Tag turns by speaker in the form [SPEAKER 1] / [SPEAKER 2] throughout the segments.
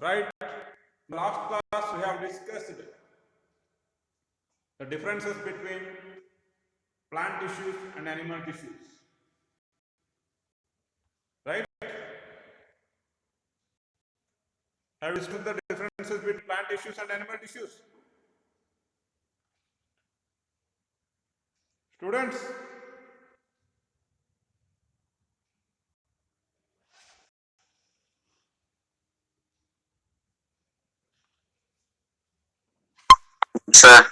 [SPEAKER 1] Right? In last class we have discussed the differences between plant tissues and animal tissues. Right? Have you discussed the differences between plant tissues and animal tissues? Students?
[SPEAKER 2] Sir.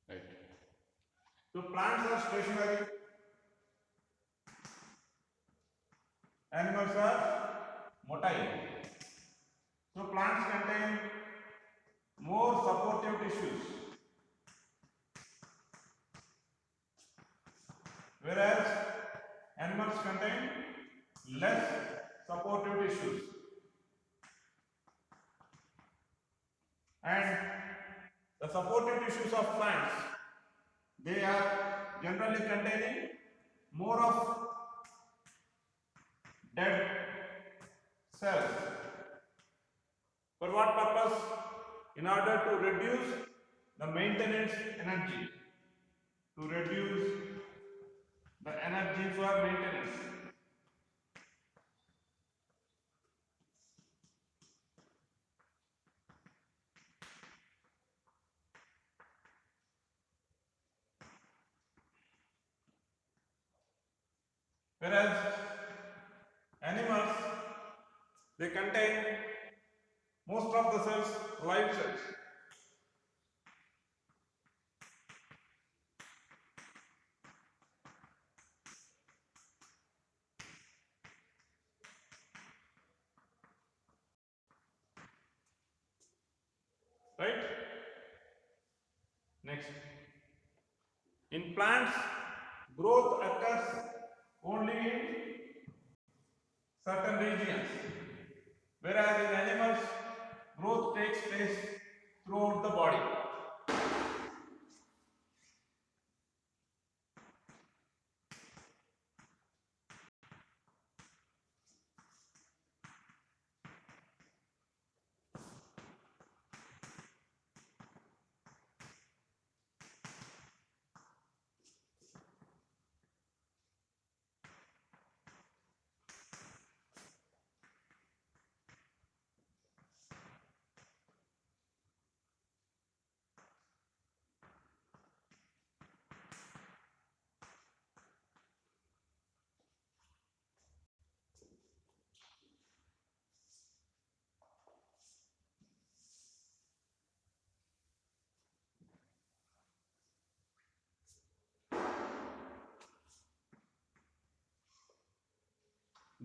[SPEAKER 1] Right. So plants are stationary, animals are motile. So plants contain more supportive tissues, whereas animals contain less supportive tissues. And the supportive tissues of plants, they are generally containing more of dead cells. For what purpose? In order to reduce the maintenance energy, to reduce the energy for maintenance. Whereas animals, they contain most of the cells, live cells. Right? Next. In plants, growth occurs only in certain regions, whereas in animals, growth takes place throughout the body.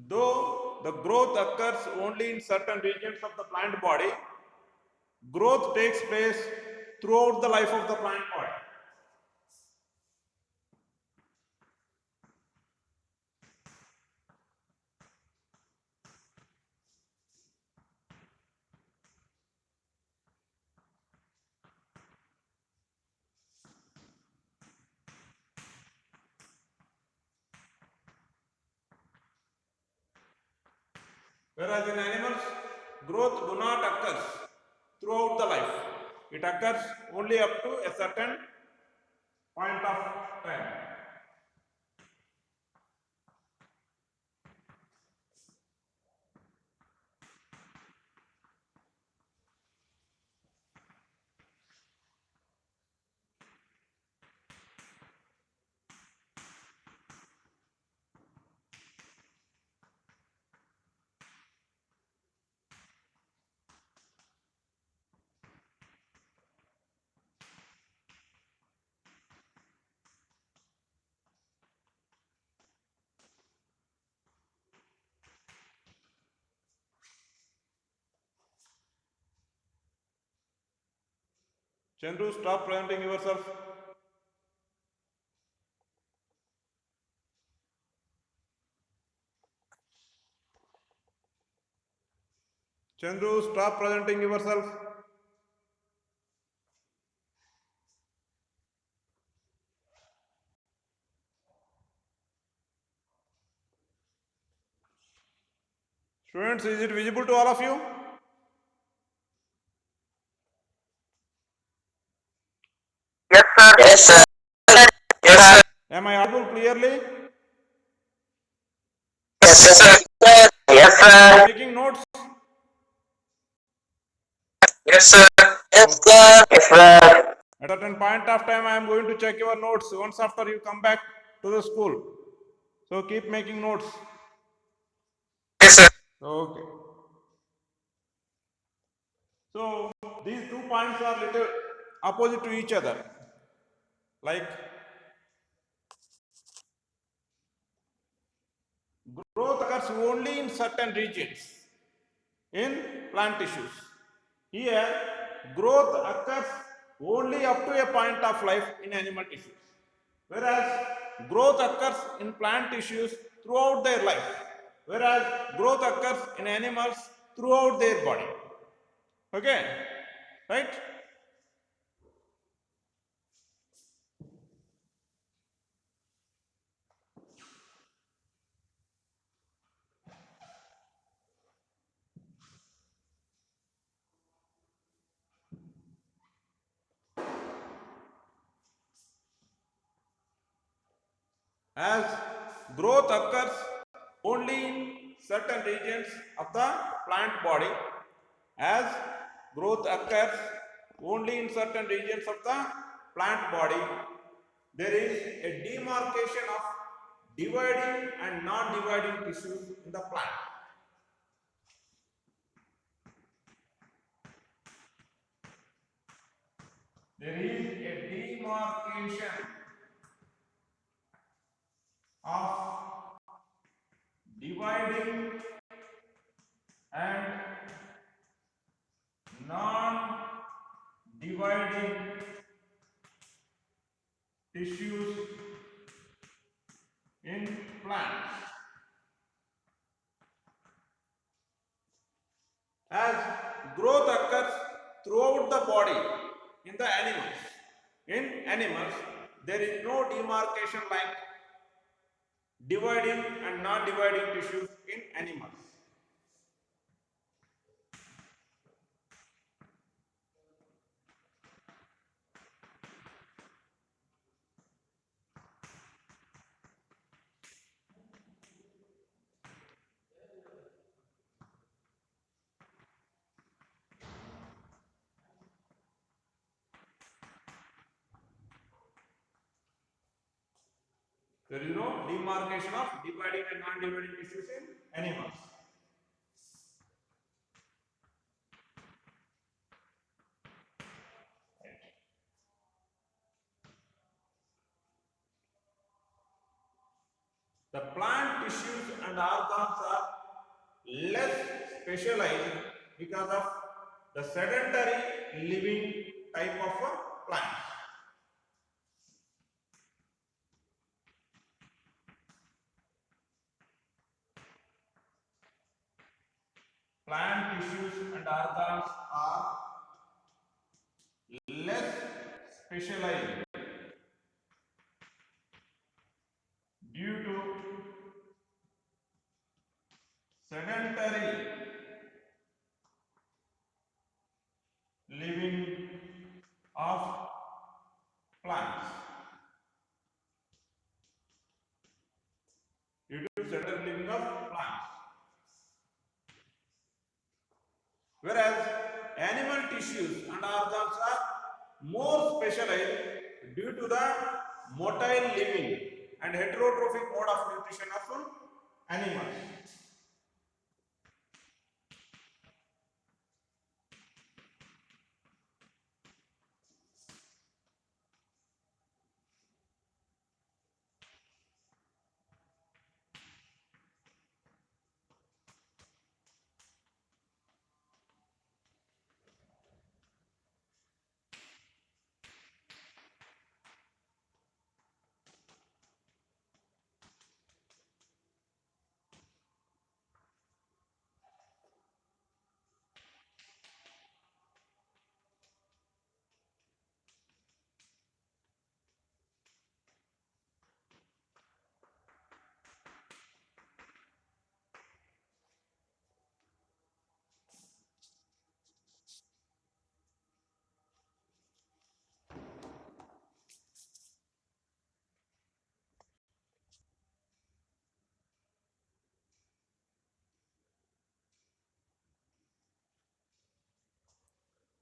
[SPEAKER 1] Though the growth occurs only in certain regions of the plant body, growth takes place throughout the life of the plant body. Whereas in animals, growth do not occur throughout the life. It occurs only up to a certain point of time. Chandru, stop presenting yourself. Chandru, stop presenting yourself. Students, is it visible to all of you?
[SPEAKER 2] Yes, sir. Yes, sir. Yes, sir.
[SPEAKER 1] Am I audible clearly?
[SPEAKER 2] Yes, sir. Yes, sir.
[SPEAKER 1] Taking notes?
[SPEAKER 2] Yes, sir. Yes, sir. Yes, sir.
[SPEAKER 1] At a certain point of time, I am going to check your notes once after you come back to the school. So keep making notes.
[SPEAKER 2] Yes, sir.
[SPEAKER 1] Okay. So these 2 points are little opposite to each other. Like growth occurs only in certain regions in plant tissues. Here, growth occurs only up to a point of life in animal tissues. Whereas growth occurs in plant tissues throughout their life. Whereas growth occurs in animals throughout their body. Okay? Right? As growth occurs only in certain regions of the plant body, as growth occurs only in certain regions of the plant body, there is a demarcation of dividing and non-dividing tissues in the plant. There is a demarcation of dividing and non-dividing tissues in plants. As growth occurs throughout the body in the animals. In animals, there is no demarcation like dividing and non-dividing tissues in animals. There is no demarcation of dividing and non-dividing tissues in animals. The plant tissues and organs are less specialized because of the sedentary living type of a plant. Plant tissues and organs are less specialized due to sedentary living of plants. Due to sedentary living of plants. Whereas animal tissues and organs are more specialized due to the motile living and heterotrophic mode of nutrition of animals.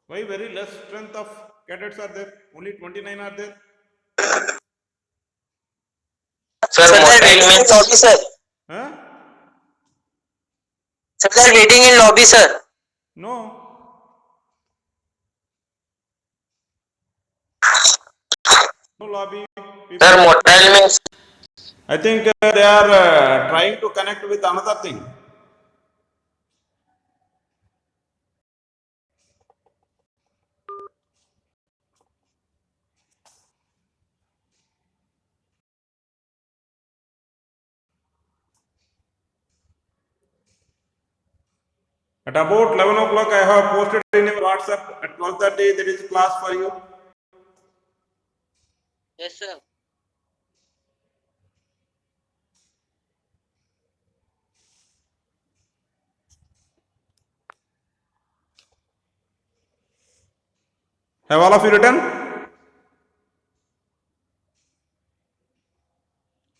[SPEAKER 1] Why very less strength of cadets are there? Only 29 are there.
[SPEAKER 2] Sir, motile means lobby, sir.
[SPEAKER 1] Huh?
[SPEAKER 2] Sir, they are waiting in lobby, sir.
[SPEAKER 1] No. No lobby. People.
[SPEAKER 2] Sir, motile means.
[SPEAKER 1] I think they are trying to connect with another thing. At about 11 o'clock, I have posted in your WhatsApp. At 12:30, there is class for you.
[SPEAKER 2] Yes, sir.
[SPEAKER 1] Have all of you written?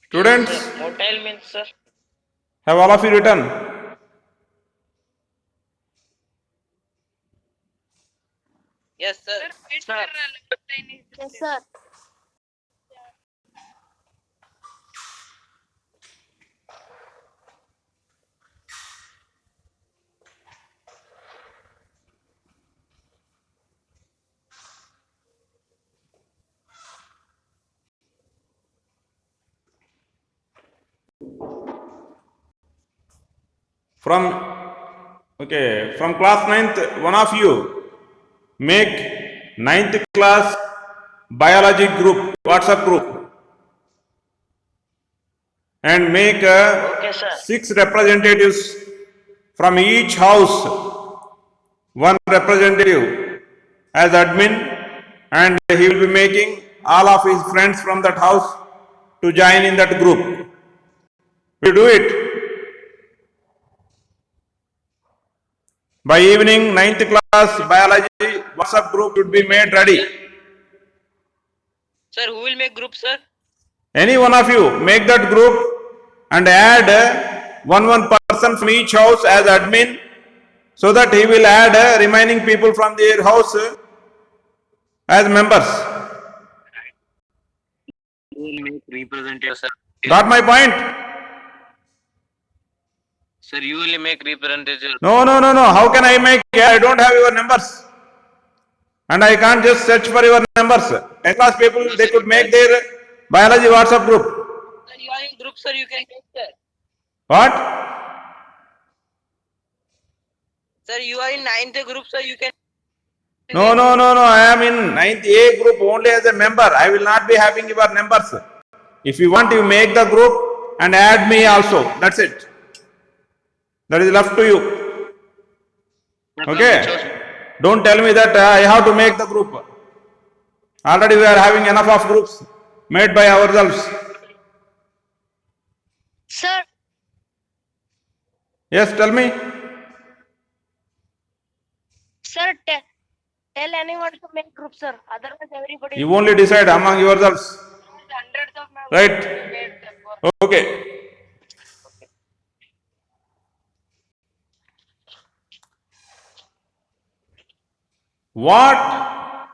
[SPEAKER 1] Students,
[SPEAKER 2] Yes, sir. Motile means, sir.
[SPEAKER 1] have all of you written?
[SPEAKER 2] Yes, sir. Sir.
[SPEAKER 3] Yes, sir.
[SPEAKER 1] From class 9th, one of you make 9th class biology group, WhatsApp group, and make
[SPEAKER 2] Okay, sir.
[SPEAKER 1] 6 representatives from each house, one representative as admin, and he will be making all of his friends from that house to join in that group. We do it. By evening, 9th class biology WhatsApp group would be made ready.
[SPEAKER 2] Sir, who will make group, sir?
[SPEAKER 1] Any one of you make that group and add one person from each house as admin, so that he will add remaining people from their house as members.
[SPEAKER 2] Who will make representative, sir?
[SPEAKER 1] Got my point?
[SPEAKER 2] Sir, you will make representative.
[SPEAKER 1] No. How can I make? I don't have your numbers. And I can't just search for your numbers. 10 class people, they could make their biology WhatsApp group.
[SPEAKER 2] Sir, you are in group, sir. You can make, sir.
[SPEAKER 1] What?
[SPEAKER 2] Sir, you are in 9th group, sir. You can.
[SPEAKER 1] No. I am in 9th A group only as a member. I will not be having your numbers. If you want, you make the group and add me also. That's it. That is left to you. Okay? Don't tell me that I have to make the group. Already we are having enough of groups made by ourselves.
[SPEAKER 3] Sir,
[SPEAKER 1] Yes, tell me.
[SPEAKER 3] sir, tell anyone to make group, sir. Otherwise, everybody.
[SPEAKER 1] You only decide among yourselves.
[SPEAKER 3] Hundreds of members.
[SPEAKER 1] Right? Okay. What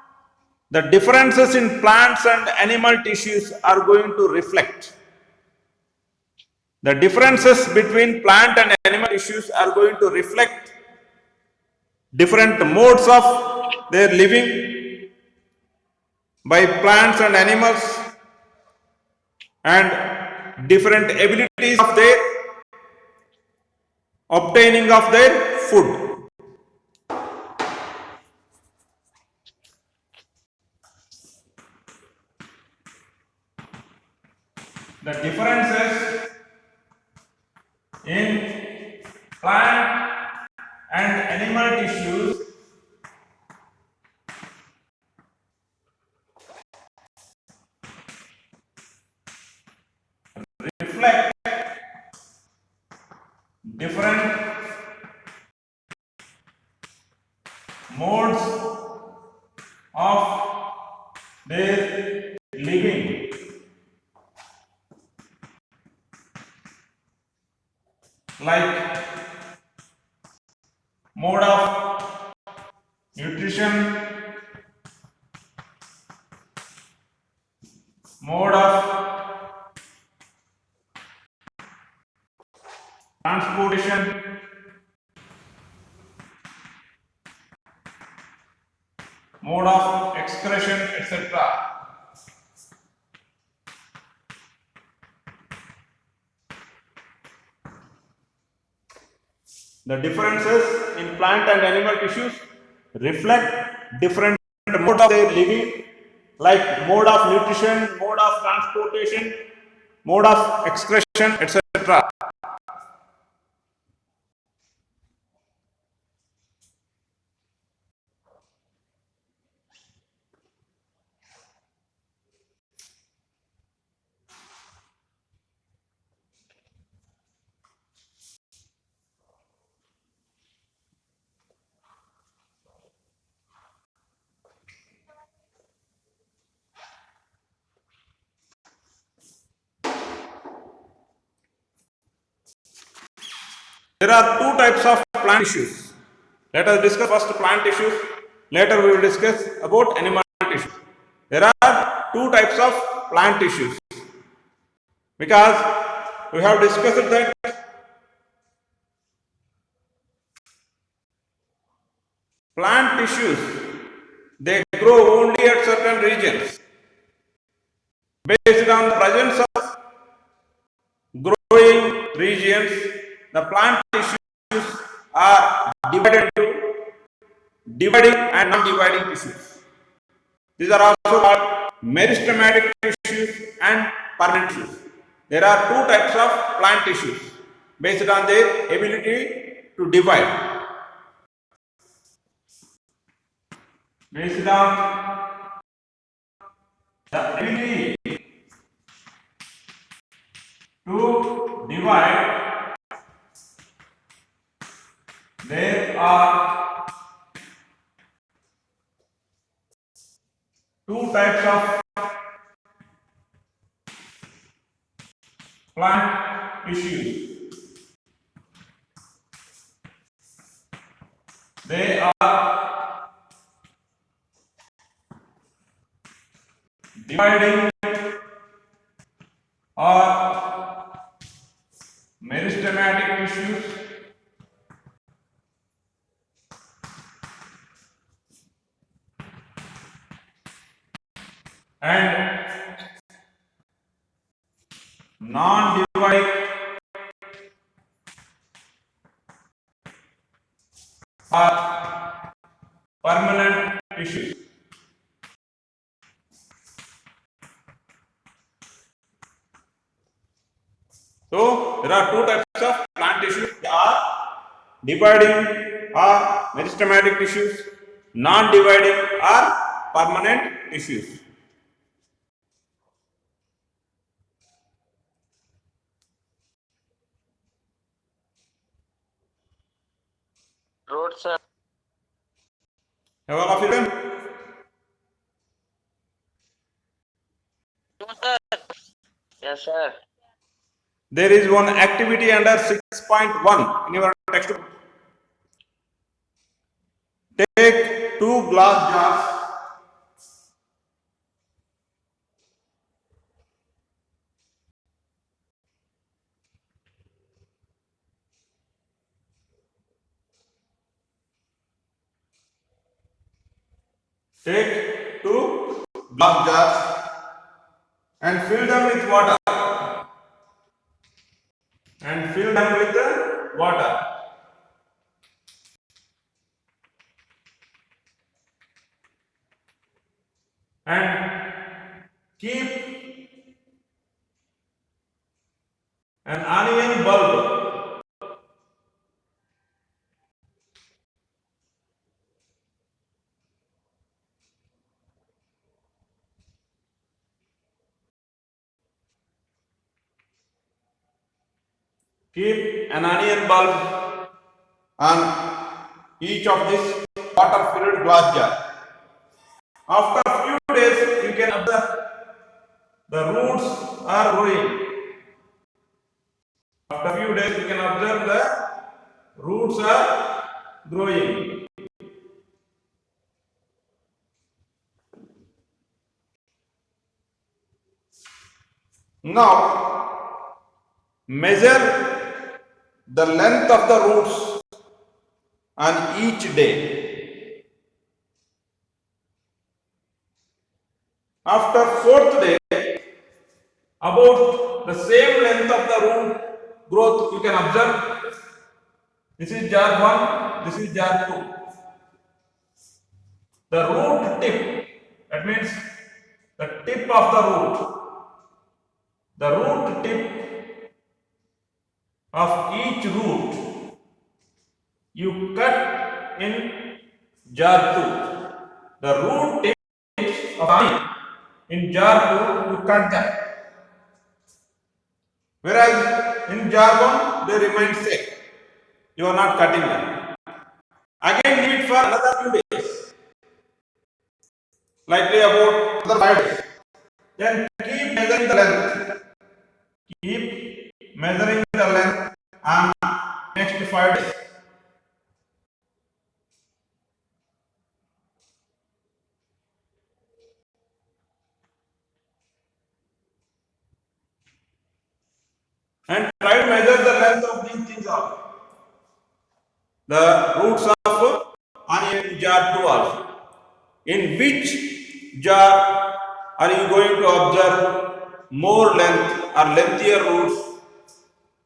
[SPEAKER 1] the differences in plants and animal tissues are going to reflect? The differences between plant and animal tissues are going to reflect different modes of their living by plants and animals, and different abilities of their obtaining of their food. The differences in plant and animal tissues reflect different modes of their living. Like mode of nutrition, mode of transportation, mode of excretion, etc. The differences in plant and animal tissues reflect different mode of their living, like mode of nutrition, mode of transportation, mode of excretion, etc. There are two types of plant tissues. Let us discuss first plant tissues. Later we will discuss about animal tissues. There are two types of plant tissues because we have discussed that plant tissues, they grow only at certain regions based on the presence of growing regions. The plant tissues are divided into dividing and non-dividing tissues. These are also called meristematic tissues and permanent tissues. There are two types of plant tissues based on their ability to divide. Based on the ability to divide, there are two types of plant tissues. They are dividing or meristematic tissues and non-dividing or permanent tissues. So there are two types of plant tissues. They are dividing or meristematic tissues, non-dividing or permanent tissues.
[SPEAKER 2] Road, sir.
[SPEAKER 1] Have all of you done?
[SPEAKER 2] No, sir. Yes, sir.
[SPEAKER 1] There is one activity under 6.1 in your textbook. Take two glass jars. Take two glass jars and fill them with water. And fill them with the water. And keep an onion bulb on each of this water filled glass jar. After a few days, you can observe the roots are growing. After a few days, you can observe the roots are growing. Now measure the length of the roots on each day. After fourth day, about the same length of the root growth you can observe. This is jar 1, this is jar 2. The root tip, that means the tip of the root tip of each root you cut in jar 2. The root tips of honey in jar 2 you cut them. Whereas in jar 1 they remain safe. You are not cutting them. Again leave it for another few days. Likely about another 5 days. Then keep measuring the length. Keep measuring the length on next 5 days. And try to measure the length of these things also. The roots of onion in jar 2 also. In which jar are you going to observe more length or lengthier roots?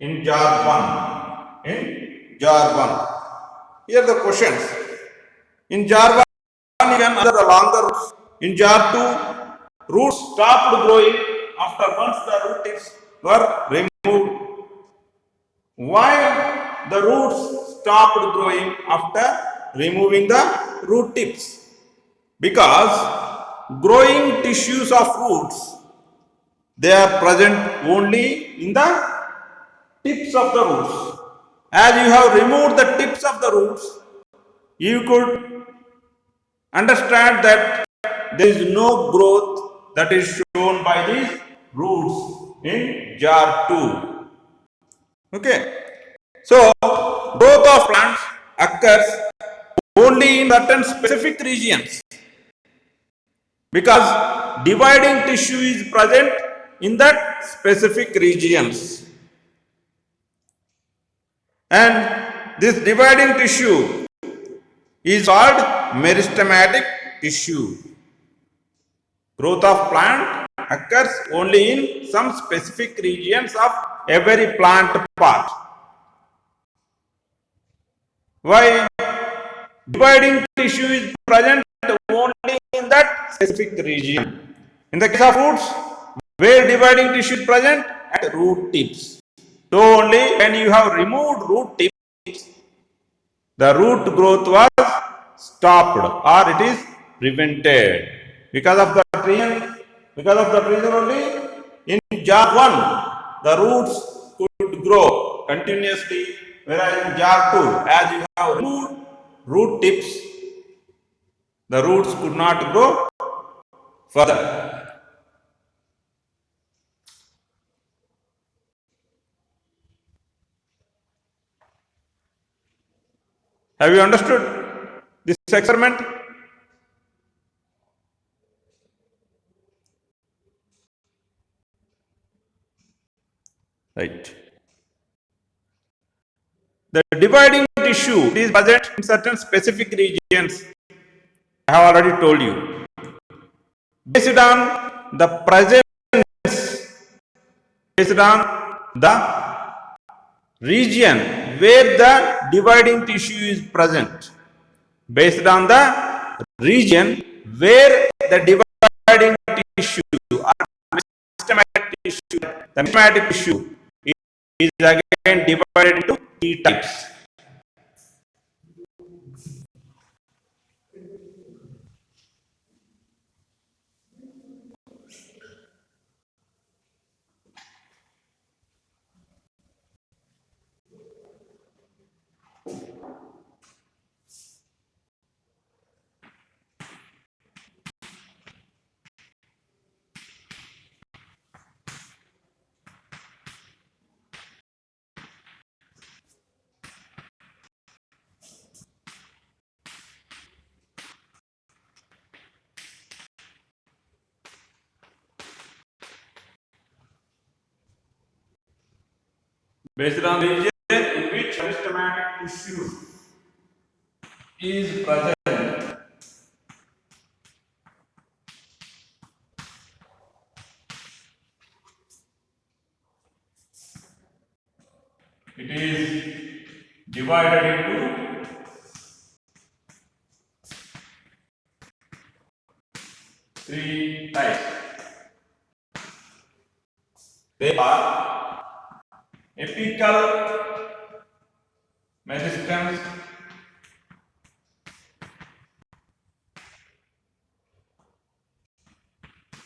[SPEAKER 1] In jar 1. In jar 1. Here the questions. In jar 1 you can observe the longer roots. In jar 2, roots stopped growing after once the root tips were removed. Why the roots stopped growing after removing the root tips? Because growing tissues of roots, they are present only in the tips of the roots. As you have removed the tips of the roots, you could understand that there is no growth that is shown by these roots in jar 2. Okay. So, growth of plants occurs only in certain specific regions because dividing tissue is present in that specific regions. And this dividing tissue is called meristematic tissue. Growth of plant occurs only in some specific regions of every plant part. Why? Dividing tissue is present only in that specific region. In the case of roots, where dividing tissue is present? At root tips. So only when you have removed root tips, the root growth was stopped or it is prevented. Because of that reason only in jar 1 the roots could grow continuously, whereas in jar 2 as you have removed root tips the roots could not grow further. Have you understood this experiment? Right. The dividing tissue is present in certain specific regions. I have already told you. Based on the region where the dividing tissue is present. Based on the region where the dividing tissue or systematic tissue, the systematic tissue is again divided into three types. Based on region in which meristematic tissue is present. It is divided into three types. They are apical meristems,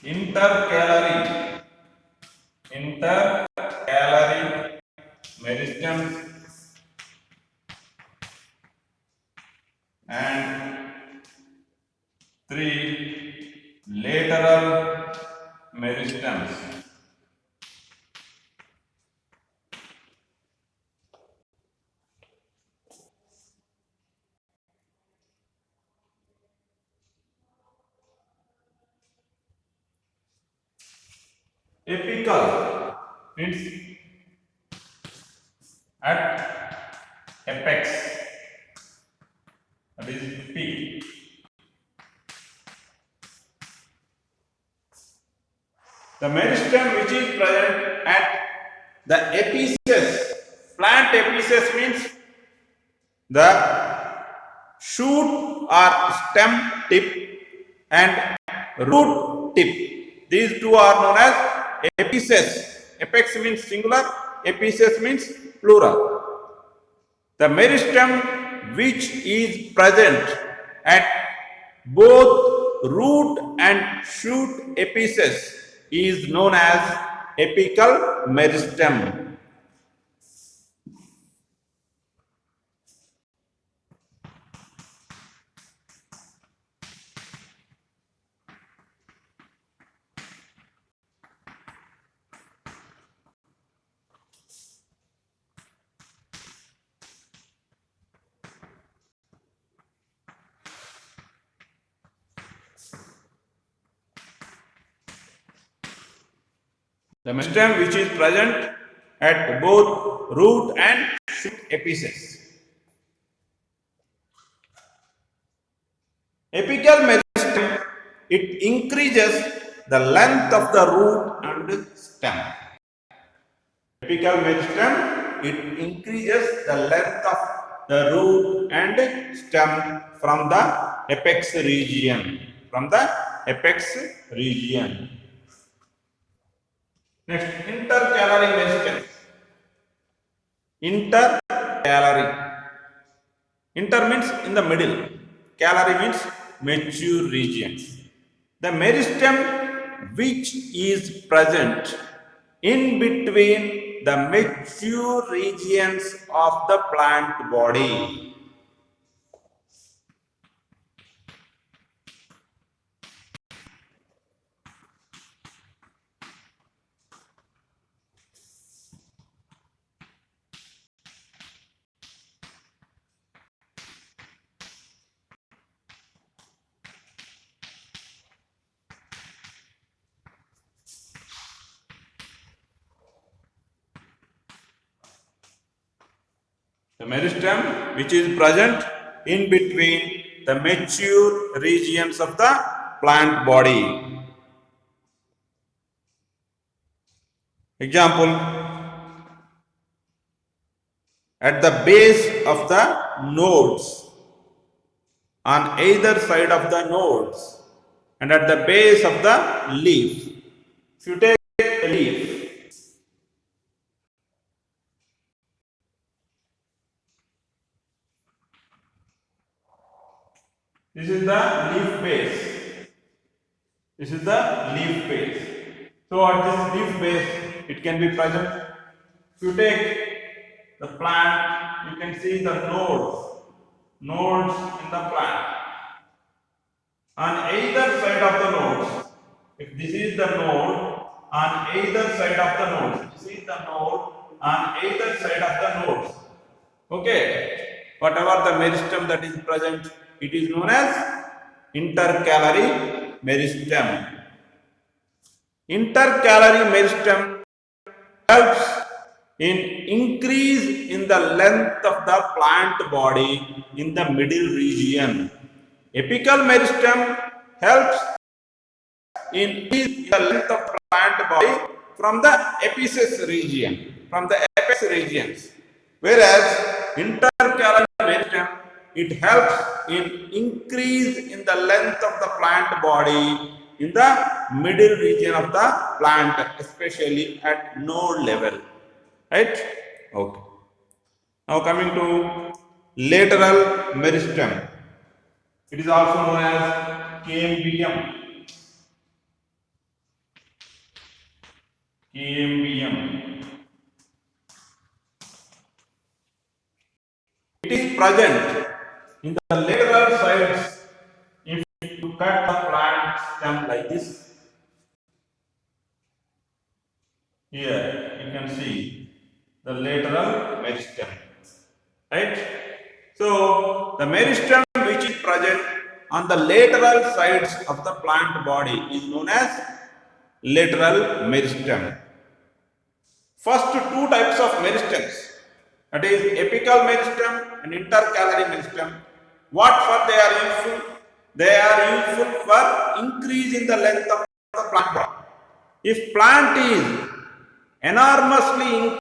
[SPEAKER 1] intercalary meristums, and three lateral meristums. Apical means at apex, that is peak. The meristem which is present at the apices, plant apices means the shoot or stem tip and root tip. These two are known as apices. Apex means singular, apices means plural. The meristem which is present at both root and shoot apices is known as apical meristem. The meristem which is present at both root and shoot apices. Apical meristem, it increases the length of the root and stem. Apical meristem, it increases the length of the root and stem from the apex region. Next, intercalary meristem. Intercalary. Inter means in the middle. Calary means mature regions. The meristem which is present in between the mature regions of the plant body. The meristem which is present in between the mature regions of the plant body. Example, at the base of the nodes, on either side of the nodes, and at the base of the leaf. If you take a leaf, this is the leaf base. So at this leaf base, it can be present. If you take the plant, you can see the nodes in the plant. On either side of the nodes, if this is the node, on either side of the nodes, this is the node on either side of the nodes. Okay, whatever the meristem that is present, it is known as intercalary meristem. Intercalary meristem helps in increase in the length of the plant body in the middle region. Apical meristem helps in increase the length of plant body from the apices region, from the apex regions. Whereas intercalary meristem, it helps in increase in the length of the plant body in the middle region of the plant, especially at node level. Right? Okay. Now coming to lateral meristem. It is also known as cambium. Cambium. It is present in the lateral sides. If you cut the plant stem like this, here you can see the lateral meristem, right? So the meristem which is present on the lateral sides of the plant body is known as lateral meristem. First two types of meristems, that is apical meristem and intercalary meristem. What for they are useful? They are useful for increase in the length of the plant body. If plant is enormously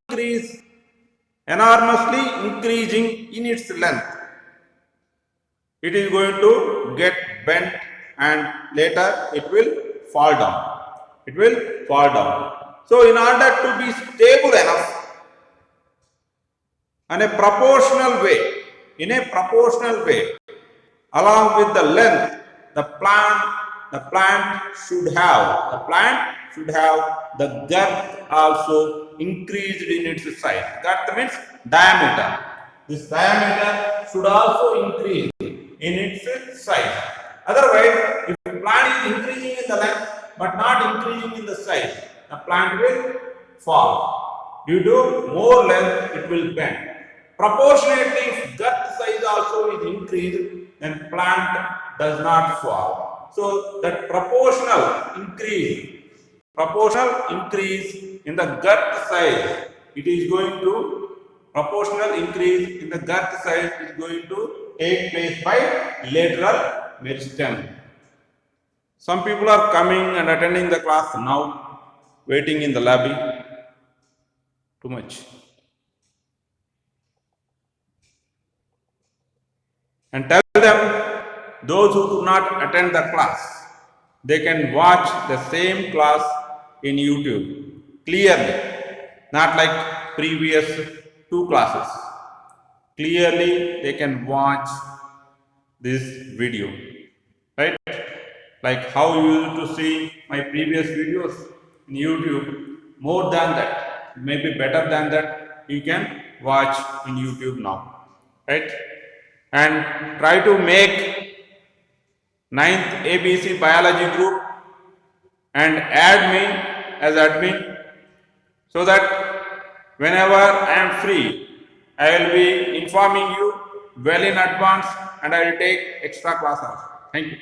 [SPEAKER 1] increasing in its length, it is going to get bent and later it will fall down. It will fall down. So in order to be stable enough, in a proportional way, along with the length, the plant should have the girth also increased in its size. Girth means diameter. This diameter should also increase in its size. Otherwise, if the plant is increasing in the length but not increasing in the size, the plant will fall. Due to more length, it will bend. Proportionately, if girth size also is increased, then plant does not fall. So that proportional increase in the girth size, it is going to take place by lateral meristem. Some people are coming and attending the class now, waiting in the lobby. Too much. And tell them, those who could not attend the class, they can watch the same class in YouTube clearly, not like previous two classes. Clearly, they can watch this video, right? Like how you used to see my previous videos in YouTube, more than that, maybe better than that, you can watch in YouTube now, right? And try to make 9th ABC biology group and add me as admin, so that whenever I am free, I will be informing you well in advance and I will take extra class also. Thank you.